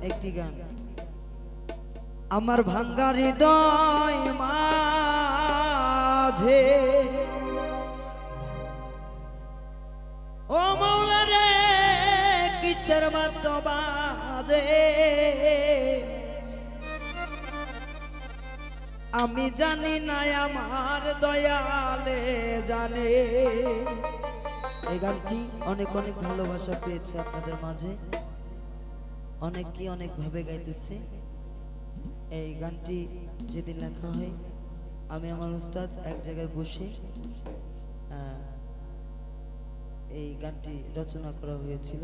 একটি গান আমার ভাঙ্গা হৃদয় মাঝে ও মাওলা রে কিসের মাত্র বাজে আমি জানি না আমার দয়ালে জানে। এই গানটি অনেক অনেক ভালোবাসা পেয়েছে আপনাদের মাঝে, অনেকে অনেক ভাবে গাইতেছে। এই গানটি যেদিন লেখা হয় আমি আমার উস্তাদ এক জায়গায় বসে এই গানটি রচনা করা হয়েছিল,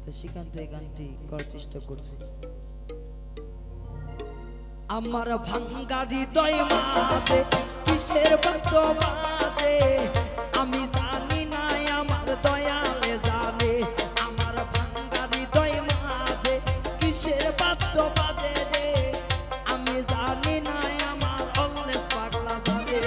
তো সেখান থেকে গানটি করার চেষ্টা করছি। আমার ভাঙ্গা হৃদয় মাঝে কিসের বাদ্য বাজে আমি জানি না আমার দয়ালে জানে। আমার ভাঙ্গা হৃদয় মাঝে কিসের বাদ্য বাজে রে আমি জানি না আমার অলস পাগলা জানে।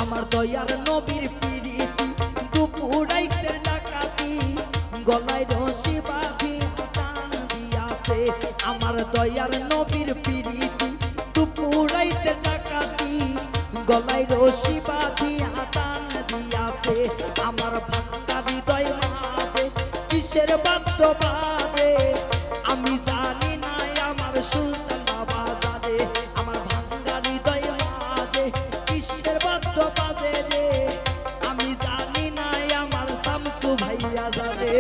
আমার দয়ার নবীর পিরিতি দুপুরাইতে ডাকাতি গলায় রশি বাঁধি টান দিয়াছে। আমার দয়ার নবীর পিরিতি দুপুরাইতে ডাকাতি গলায় রশি বাঁধি টান দিয়াছে। আমার ভাঙ্গা হৃদয় মাঝে কিসের বাদ্য বাজে আমি জানি না আমার সুলতান বাবা জানে। আমার ভাঙ্গা হৃদয় মাঝে কিসের বাদ্য বাজে রে আমি জানি না আমার শামসু ভাইয়া জানে।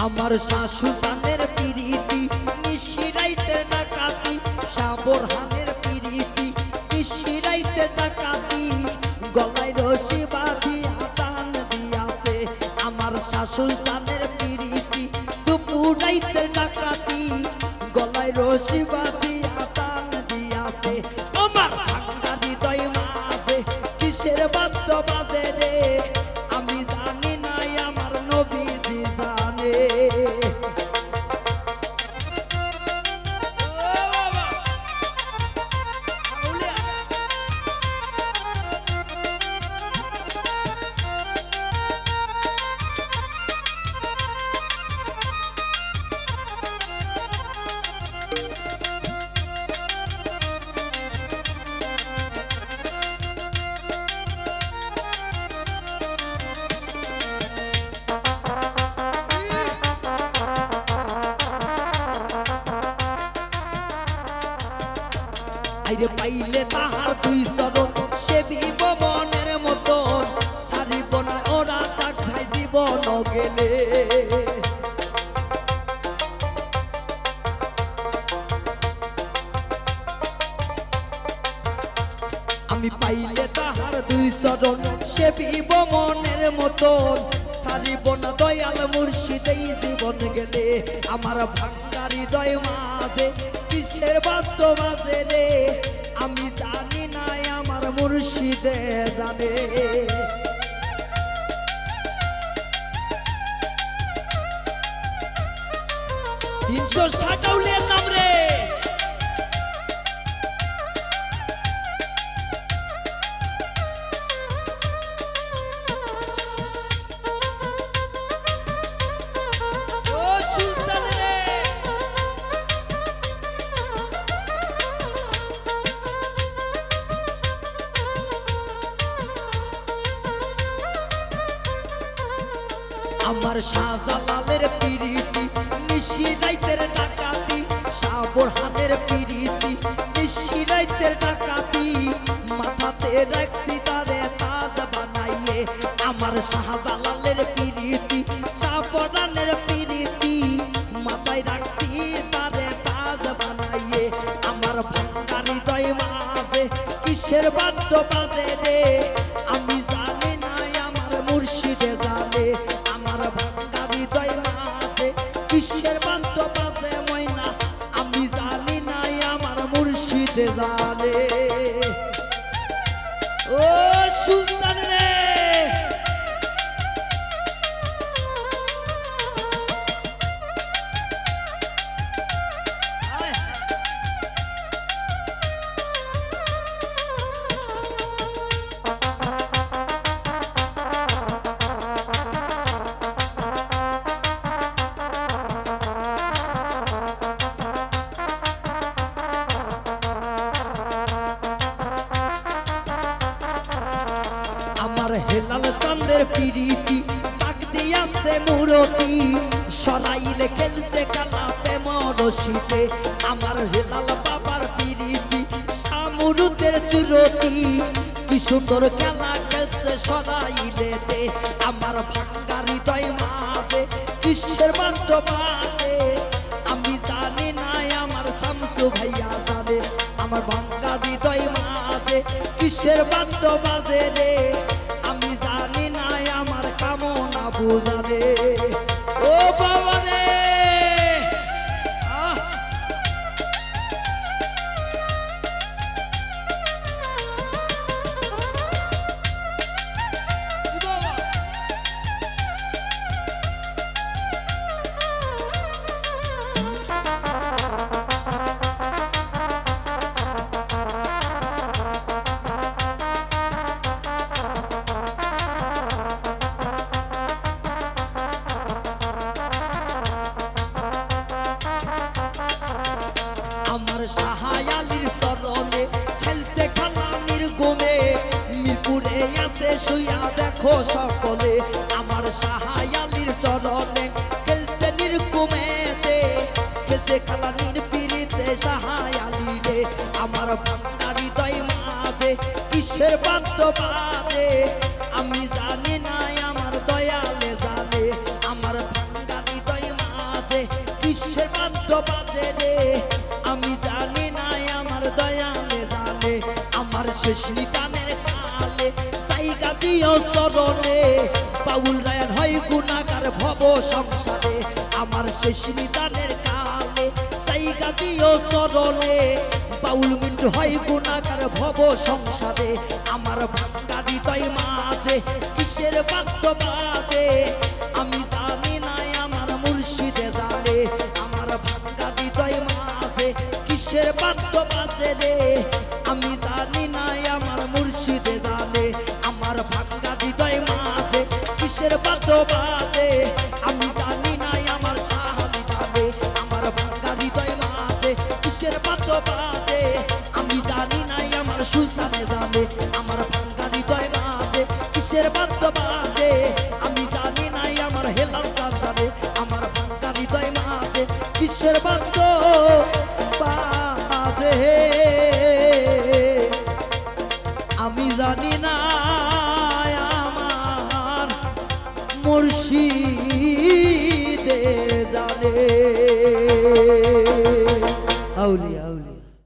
আমার শাশুতানের পিরিতি নিশিরাইতে ডাকাতি সাবরহানের পিরিতি নিশিরাইতে ডাকাতি গলায় রশি বাঁধি টান দিয়াছে। আমার শাশুতানের পিরিতি দুপুরাইতে ডাকাতি গলায় রশি বাঁধি টান দিয়াছে। আমার ভাঙ্গা হৃদয় মাঝে কিসের বাদ্য বাজে রে আমি জানি না আমার নবীজি জানে। আইরে পাইলে তাহার দুই চরণ সেবিব মনের মতন সারিব না ওরা তাক ভাই জীবন গেলে। আমি পাইলে তাহার দুই চরণ সেবিব মনের মতন সারিব না দয়াল মুর্শিদেই জীবন গেলে। আমার ভাঙ্গা হৃদয় মাঝে কিসের বাদ্য বাজে রে আমি জানি না আমার মুর্শিদে জানে। তিনশো সাতাউলের নাম রে আমার শাহজালালের পিরিতি নিশিরাইতের ডাকাতি সাবরহানের পিরিতি নিশিরাইতের ডাকাতি মাথাতে রাখছি তারে তাজ বানাইয়ে। আমার শাহজালালের পিরিতি শাহপরানের পিরিতি মাথায় রাখছি তারে তাজ বানাইয়ে আমার ভাঙ্গা হৃদয় মাঝে কিসের বাদ্য বাজে রে আমি জানি না আমার মুর্শিদে জানে আমার ভাঙ্গা হৃদয় মাঝে কিসের বাদ্য বাজে ময়না আমি জানি না আমার মুর্শিদে জানে ও সুলতান রে আমার হেলাল চন্দ্রের পিরিতি তাক দিয়াছে মুরতি সরাইলে খেলছে কালাতে মরশিতে আমার হেলাল বাবার পিরিতি সামুরুতের চুরতি কি সুন্দর খেলা খেলছে সরাইলেতে আমার ভাঙ্গা হৃদয় মাঝে কিসের বাদ্য বাজে আমি জানি না আমার শামসু ভাইয়া জানে আমার ভাঙ্গা হৃদয় মাঝে কিসের বাদ্য বাজে রে আমি জানি না আমার কামনা বুঝারে ও বাবা রে আমার শাহায়ালির চরণে খেলছে খালানির গোমে মিরপুরে আছে শুয়া দেখো সকলে আমার শাহায়ালির চরণে খেলছে নির্গুমেতে খেলছে খালানির পিরিতে শাহায়ালি রে আমার ভাঙ্গা হৃদয় মাঝে কিসের বাদ্য বাজে আমি জানি না আমার দয়ালে জানে আমার ভাঙ্গা হৃদয় মাঝে কিসের বাদ্য বাজে রে আমি জানি না আমার দয়ালে জানে আমার শেষ নিদানের কালে জায়গা দিও চরণে বাউল রায়ান হয় গুনাহগার ভব সংসারে আমার শেষ নিদানের কালে জায়গা দিও চরণে বাউল মিন্টু হয় গুনাহগার ভব সংসারে আমার ভাঙ্গা হৃদয় মাঝে কিসের বাদ্য বাজে আমি জানি না আমার মুর্শিদে জানে আমার ভাঙ্গা হৃদয় মাঝে কিসের বাদ্য বাজে রে আমি জানি না আমার মুর্শিদে জানে আমার ভাঙ্গা হৃদয় মাঝে কিসের বাদ্য বাজে আমি জানি না আমার শাহালি জানে আমার ভাঙ্গা হৃদয় মাঝে কিসের বাদ্য বাজে আমি জানি না আমার সুলতানে জানে আমার ভাঙ্গা হৃদয় মাঝে কিসের বাদ্য বাজে আমি জানি না আমার হেলাল চাঁদ জানে আমার ভাঙ্গা হৃদয় মাঝে কিসের বাদ্য বাজে আমি জানি না আমার মুর্শিদে জানে আউলিয়া